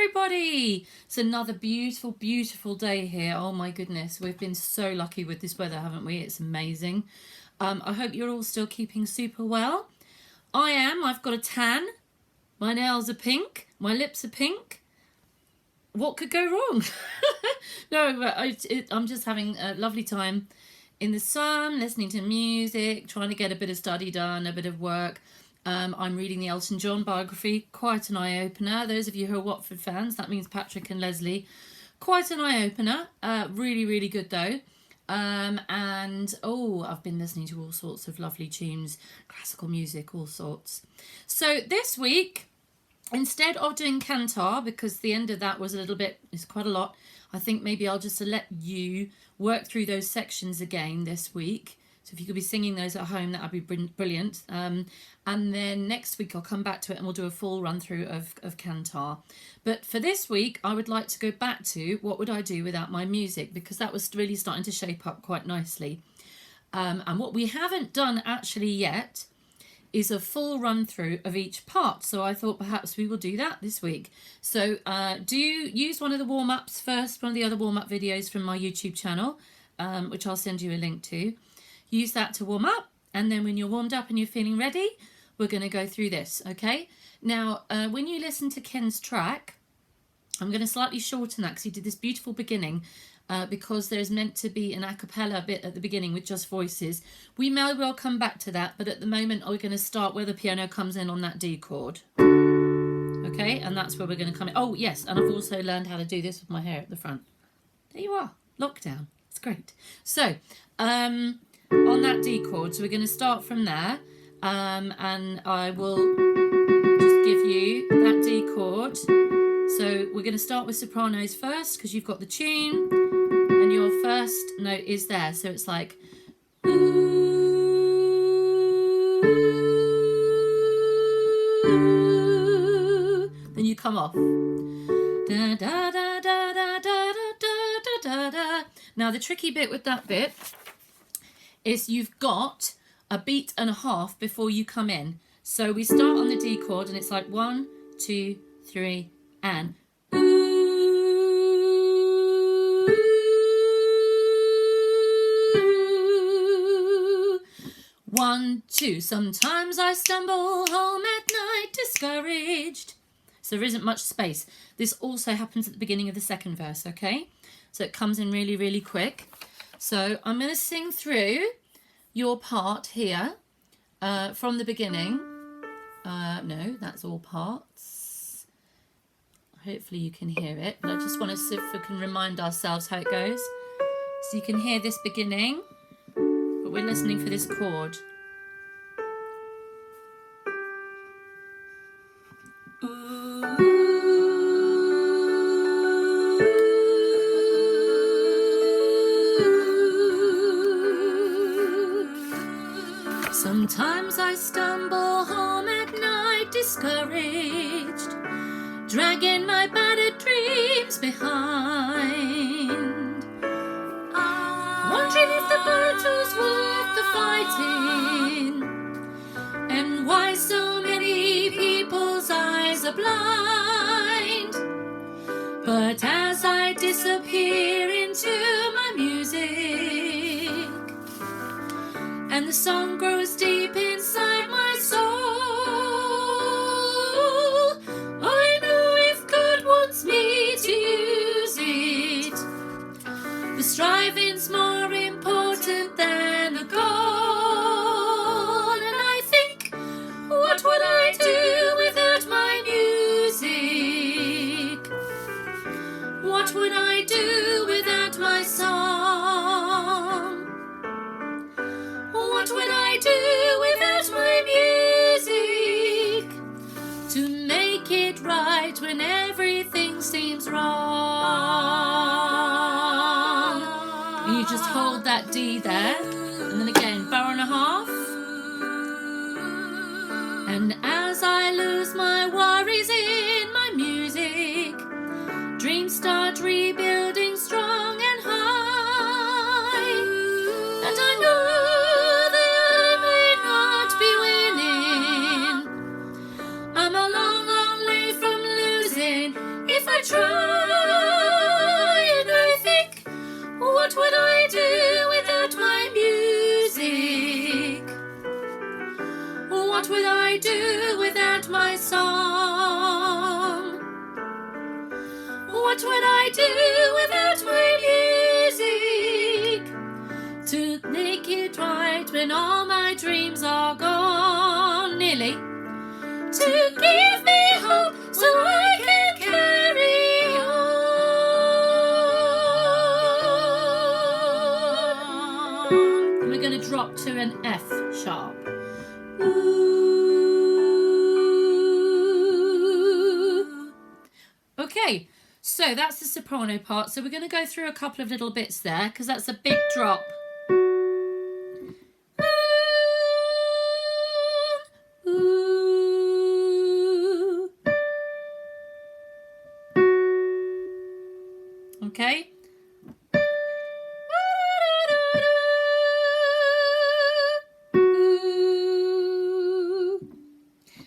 everybody. It's another beautiful, beautiful day here. Oh my goodness, we've been so lucky with this weather, haven't we? It's amazing. I hope you're all still keeping super well. I am. I've got a tan. My nails are pink. My lips are pink. What could go wrong? No, but I'm just having a lovely time in the sun, listening to music, trying to get a bit of study done, a bit of work. I'm reading the Elton John biography, quite an eye-opener. Those of you who are Watford fans, that means Patrick and Leslie. Quite an eye-opener. Really, really good though. And I've been listening to all sorts of lovely tunes, classical music, all sorts. So this week, instead of doing Cantar, because the end of that was a little bit, it's quite a lot, I think maybe I'll just let you work through those sections again this week. So if you could be singing those at home, that would be brilliant. And then next week I'll come back to it and we'll do a full run through of Cantar. But for this week, I would like to go back to what would I do without my music, because that was really starting to shape up quite nicely. And what we haven't done actually yet is a full run through of each part. So I thought perhaps we will do that this week. So do use one of the warm-ups first, one of the other warm-up videos from my YouTube channel, which I'll send you a link to. Use that to warm up, and then when you're warmed up and you're feeling ready, we're going to go through this, okay? Now, when you listen to Ken's track, I'm going to slightly shorten that because he did this beautiful beginning, because there's meant to be an a cappella bit at the beginning with just voices. We may well come back to that, but at the moment we're going to start where the piano comes in on that D chord. Okay, and that's where we're going to come in. Oh, yes, and I've also learned how to do this with my hair at the front. There you are, lockdown. It's great. So, on that D chord, so we're going to start from there, and I will just give you that D chord. So we're going to start with sopranos first, because you've got the tune and your first note is there, so it's like ooh. Then you come off da, da, da, da, da, da, da, da, da. Now the tricky bit with that bit is you've got a beat and a half before you come in. So we start on the D chord and it's like 1, 2, 3 and ooh. 1, 2. Sometimes I stumble home at night discouraged. So there isn't much space. This also happens at the beginning of the second verse, okay? So it comes in really, really quick. So I'm going to sing through your part here from the beginning. No, that's all parts. Hopefully you can hear it, but I just want to see if we can remind ourselves how it goes. So you can hear this beginning, but we're listening for this chord. Sometimes I stumble home at night discouraged, dragging my battered dreams behind, wondering if the battle's worth the fighting, and why so many people's eyes are blind. But as I disappear into my music, and the song grows deep inside my soul, I know if God wants me to use it, the striving's more important than the goal. And I think, what would I do without my music? What would I do without my song? What would I do without my music to make it right when everything seems wrong? And you just hold that D there, and then again, bar and a half. And as I lose my worries in my music, dreams start rebuilding strong and high. And I know I'm a long, long way from losing if I do without my music? To make it right when all my dreams are gone. Nearly. To give me hope so I can carry on. And we're going to drop to an F sharp. Ooh. Okay, so that's the soprano part. So we're going to go through a couple of little bits there because that's a big drop. Okay.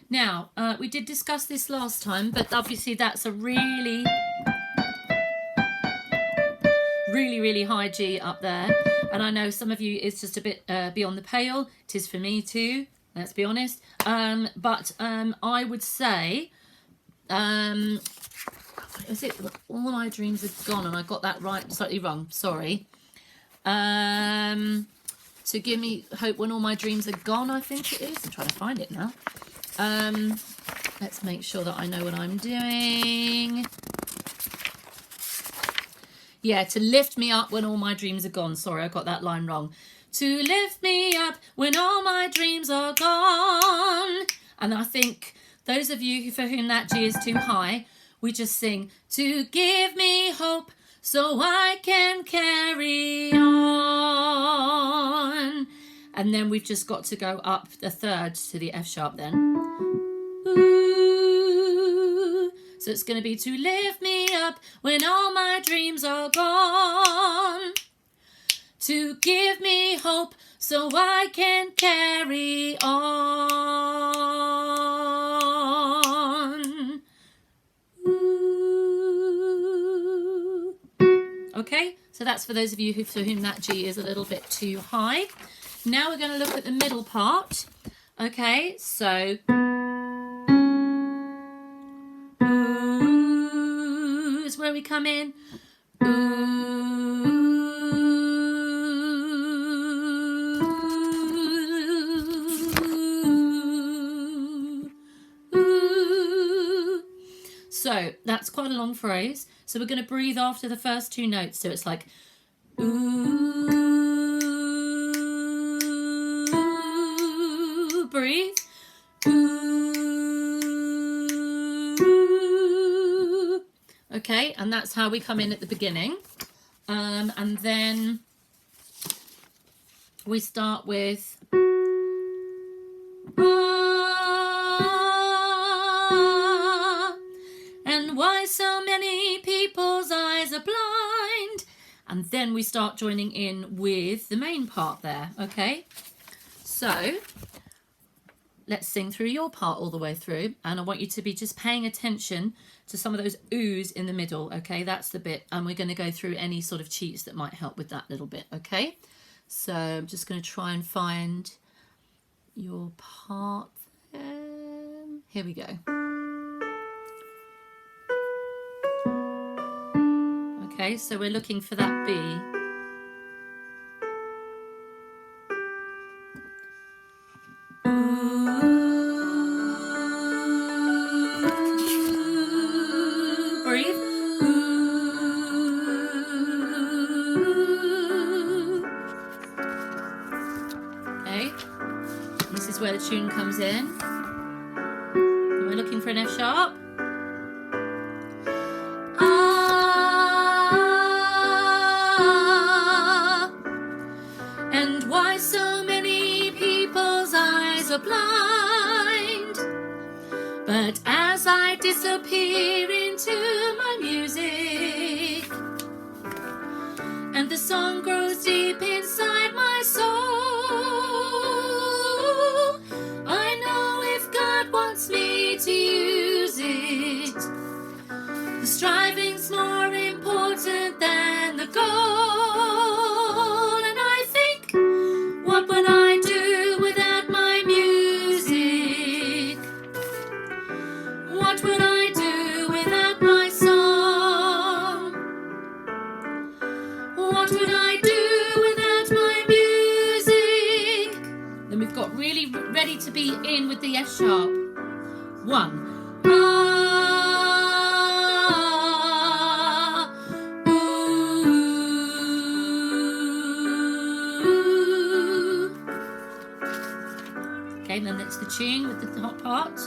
Now, we did discuss this last time, but obviously that's a really high G up there. And I know some of you it's just a bit beyond the pale. It is for me too, let's be honest. But I would say, is it all my dreams are gone? And I got that right, slightly wrong, sorry. To give me hope when all my dreams are gone, I think it is. I'm trying to find it now. Let's make sure that I know what I'm doing. Yeah, to lift me up when all my dreams are gone. Sorry, I got that line wrong. To lift me up when all my dreams are gone. And I think those of you for whom that G is too high, we just sing, to give me hope so I can carry on. And then we've just got to go up the third to the F sharp then. Ooh. So it's going to be to lift me up when all my dreams are gone. To give me hope so I can carry on. Ooh. Okay, so that's for those of you for whom that G is a little bit too high. Now we're going to look at the middle part. Okay, so ooh is where we come in. Ooh, ooh. So that's quite a long phrase. So we're going to breathe after the first two notes. So it's like ooh, breathe. Ooh. Okay, and that's how we come in at the beginning. And then we start with and why so many people's eyes are blind. And then we start joining in with the main part there, okay? So let's sing through your part all the way through. And I want you to be just paying attention to some of those oohs in the middle, okay? That's the bit. And we're going to go through any sort of cheats that might help with that little bit, okay? So I'm just going to try and find your part there. Here we go. Okay, so we're looking for that B. Ooh, breathe. Ooh. Okay, this is where the tune comes in. And we're looking for an F sharp. And why so many people's eyes are blind? But as I disappear into my music, and the song grows deep inside my soul, I know if God wants me to use it, the striving's more important than the goal. And I think, what would I do without my music? What would I do without my song? 1. Ah, ooh. Okay, then it's the tune with the top part.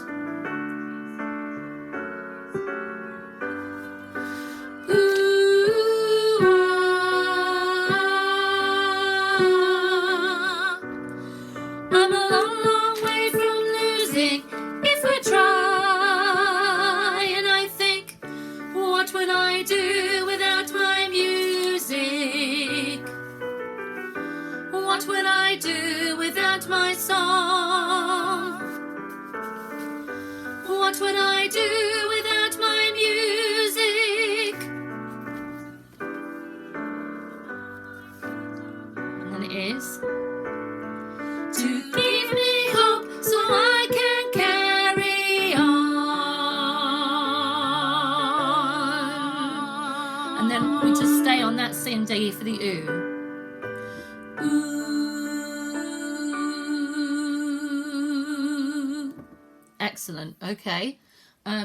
I'm a long, long way from losing if I try. And I think, what would I do without my music? What would I do without my song? What would I do without my music? And then it is to give me hope so I can carry on. And then we just stay on that C and D for the ooh. Ooh. Excellent. Okay.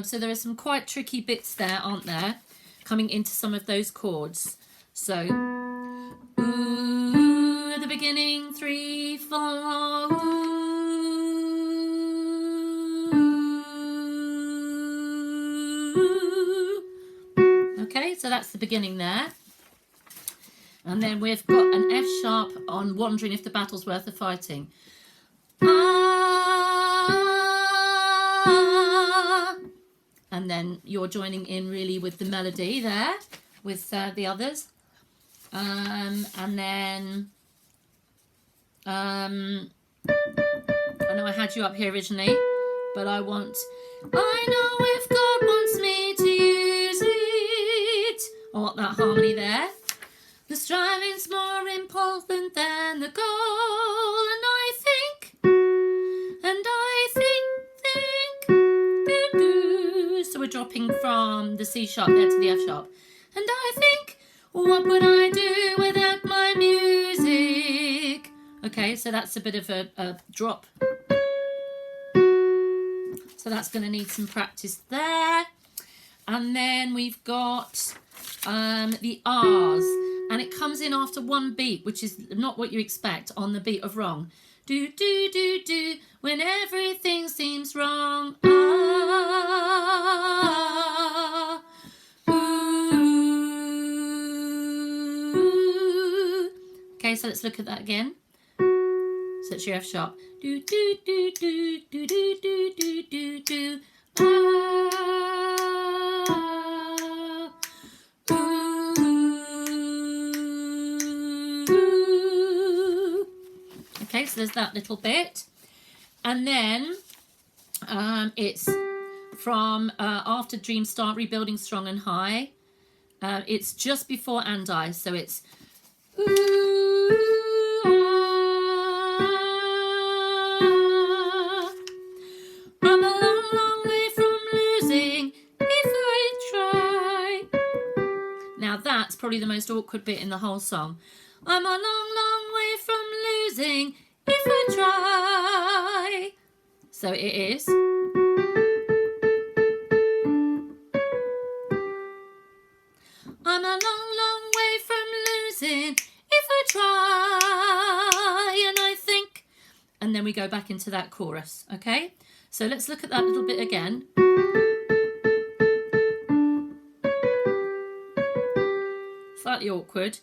So there are some quite tricky bits there, aren't there? Coming into some of those chords. So ooh at the beginning, 3, 4. Ooh. Okay, so that's the beginning there. And then we've got an F sharp on Wondering If the Battle's Worth the Fighting. Ah. And then you're joining in really with the melody there, with the others. And then, I know I had you up here originally, but I know if God wants me to use it. I want that harmony there. The striving's more important than the goal, and I think, do. So we're dropping from the C sharp there to the F sharp. And I think, what would I do without my music? Okay, so that's a bit of a drop. So that's going to need some practice there. And then we've got the R's. And it comes in after one beat, which is not what you expect on the beat of wrong. Do, do, do, do, when everything seems wrong. Ah, ooh. Okay, so let's look at that again. So it's your F sharp. Do, do, do, do, do, do, do, do, do, do. Ah, ooh. Okay, so there's that little bit. And then it's from after Dreams Start Rebuilding Strong and High. It's just before And I, so it's ooh, ah. I'm a long, long way from losing if I try. Now that's probably the most awkward bit in the whole song. I'm a long, long way from losing if I try. So it is. I'm a long, long way from losing if I try. And I think. And then we go back into that chorus. Okay? So let's look at that little bit again. Slightly awkward.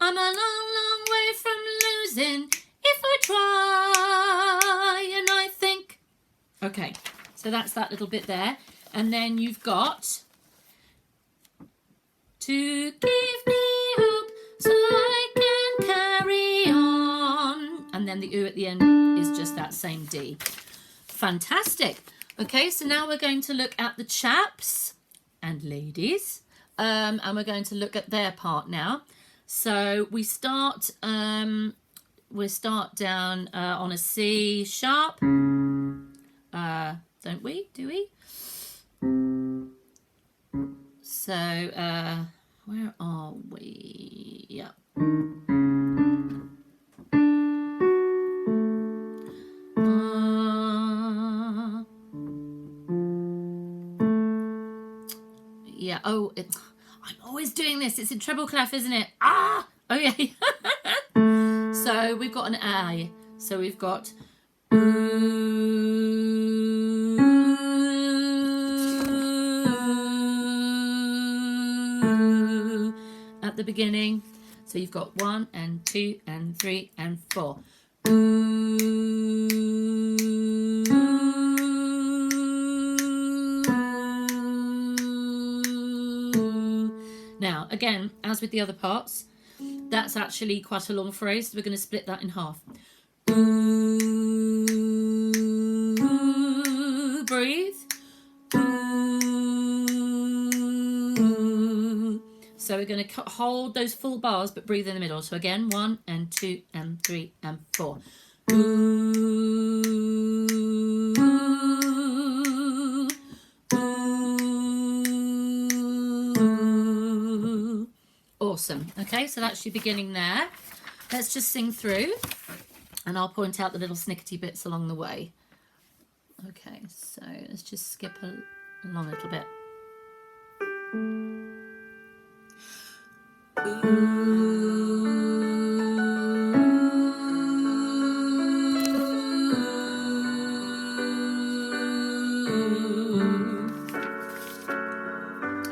I'm a long, long way from losing if I try. And I think. Okay, so that's that little bit there. And then you've got to give me hope so I can carry on. And then the ooh at the end is just that same D. Fantastic. Okay, so now we're going to look at the chaps and ladies. And we're going to look at their part now. So we start down on a C sharp. Don't we? Do we? So where are we? Yeah. Yeah. Oh, I'm always doing this. It's in treble clef, isn't it? Ah. Okay. So we've got an A. So we've got at the beginning. So you've got 1 and 2 and 3 and 4. Now, again, as with the other parts, that's actually quite a long phrase, so we're going to split that in half. Breathe. So we're going to hold those full bars, but breathe in the middle. So again, 1 and 2 and 3 and 4. Awesome. Okay, so that's your beginning there. Let's just sing through, and I'll point out the little snickety bits along the way. Okay, so let's just skip along a little bit.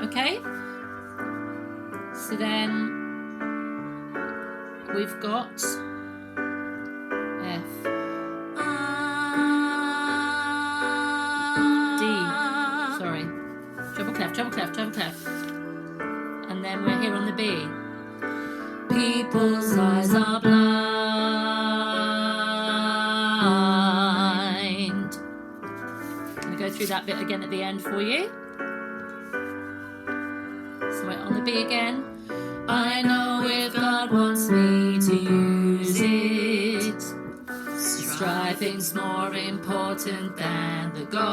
Okay, so then we've got F, D, sorry, treble clef, treble clef, treble clef, and then we're here on the B. People's eyes are blind. I'm going to go through that bit again at the end for you. So we're on the B again. I know if God wants me to use it, striving's more important than the goal.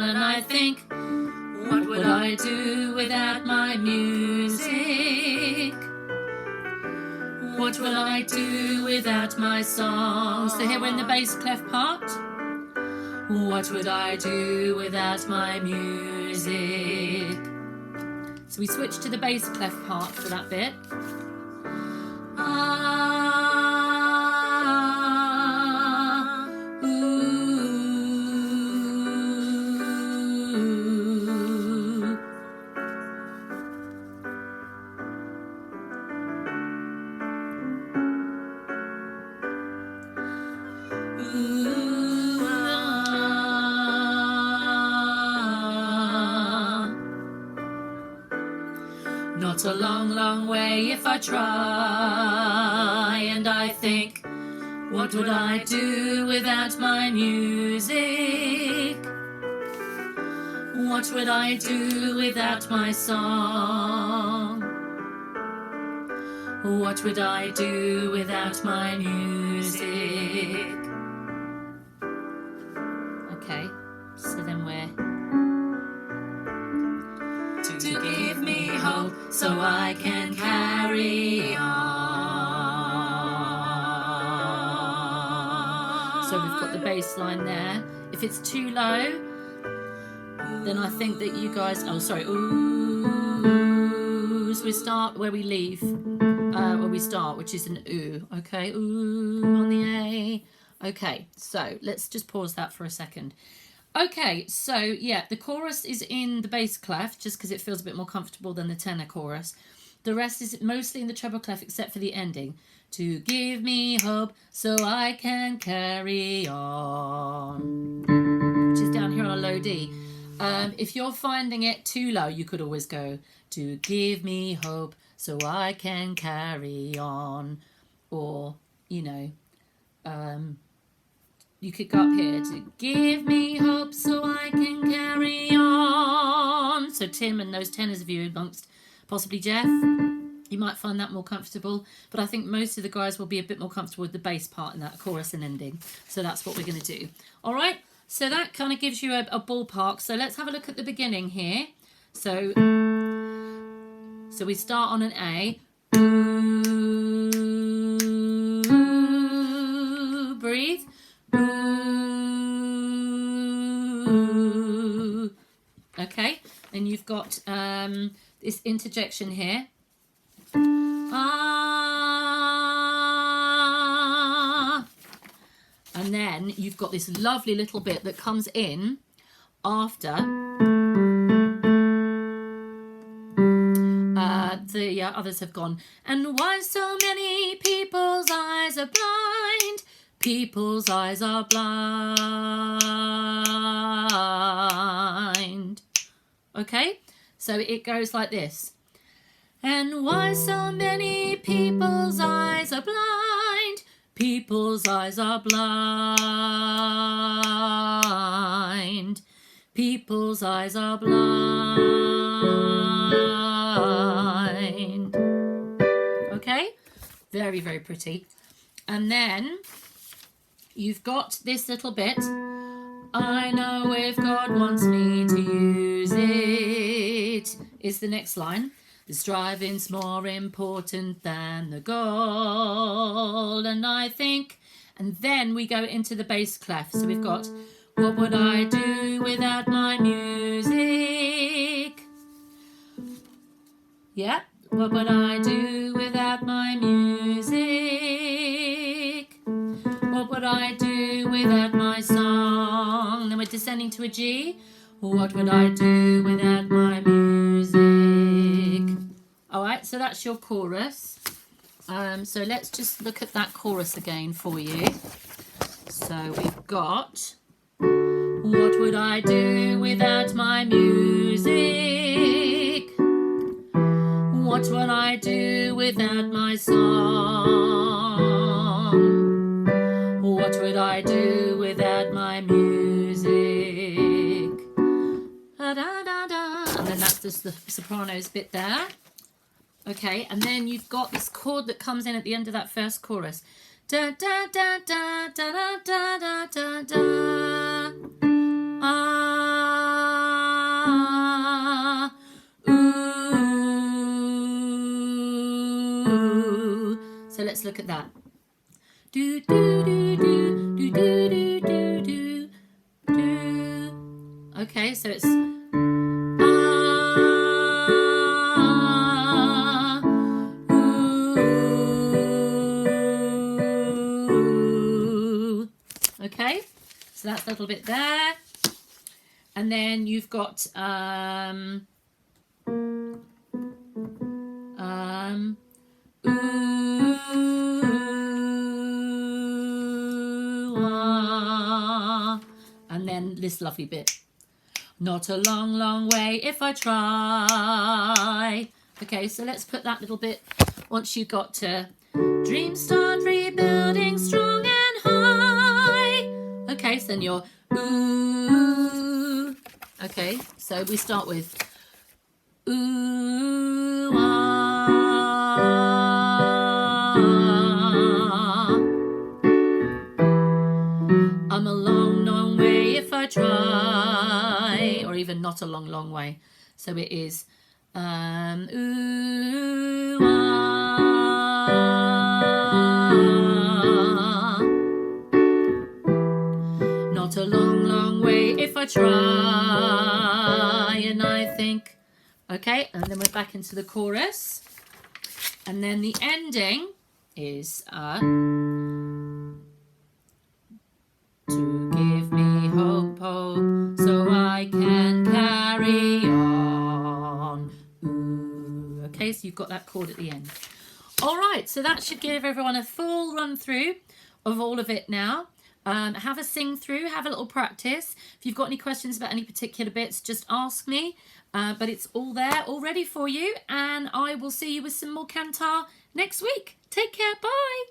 And I think, what would I do without my music? What will I do without my song? So here we're in the bass clef part. What would I do without my music? So we switch to the bass clef part for that bit. Not a long, long way if I try, and I think, what would I do without my music? What would I do without my song? What would I do without my music? Okay, so then we're to give me hope so I can carry on. So we've got the bass line there. If it's too low, then I think that you guys, oh sorry, ooh, so we start where we leave, where we start, which is an ooh, okay, ooh on the A. Okay, so let's just pause that for a second. Okay, so yeah, the chorus is in the bass clef just because it feels a bit more comfortable than the tenor chorus. The rest is mostly in the treble clef except for the ending. To give me hope so I can carry on, which is down here on a low D. If you're finding it too low, you could always go to give me hope so I can carry on, or you know, you could go up here to give me hope so I can carry on. So Tim and those tenors of you amongst possibly Jeff, you might find that more comfortable, but I think most of the guys will be a bit more comfortable with the bass part in that chorus and ending. So that's what we're going to do. All right, so that kind of gives you a ballpark. So let's have a look at the beginning here. So we start on an A. Ooh, breathe. Ooh. Okay, and you've got this interjection here. Ah. And then you've got this lovely little bit that comes in after the others have gone. And why so many people's eyes are blind? People's eyes are blind. Okay, so it goes like this. And why so many people's eyes are blind? People's eyes are blind. People's eyes are blind. Okay, very, very pretty. And then you've got this little bit. I know if God wants me to use it, is the next line. The striving's more important than the goal, and I think, and then we go into the bass clef. So we've got, what would I do without my music? Yeah, what would I do without my music? What would I do without my song? Then we're descending to a G. What would I do without my music? All right, so that's your chorus. So let's just look at that chorus again for you. So we've got, what would I do without my music? What would I do without my song? What would I do without my music? Da, da, da, da. And then that's just the sopranos bit there. Okay, and then you've got this chord that comes in at the end of that first chorus. Da da da da da da da da da. Ah, ooh. So let's look at that. Do do do do do do do do do do. Okay, so it's okay, so that's a little bit there, and then you've got ooh, ah, and then this lovely bit. Not a long, long way if I try. Okay, so let's put that little bit once you got to dreams start rebuilding strong and high. Okay, so then you're ooh. Okay, so we start with ooh, ah. I'm a long, long way if I try, or even not a long, long way. So it is ooh, ah. Not a long, long way if I try, and I think. Okay, and then we're back into the chorus, and then the ending is to give me hope, hope, so I can carry on. Ooh. Okay, so you've got that chord at the end. All right, so that should give everyone a full run through of all of it now. Have a sing through, have a little practice. If you've got any questions about any particular bits, just ask me. But it's all there, all ready for you. And I will see you with some more Cantar next week. Take care, bye.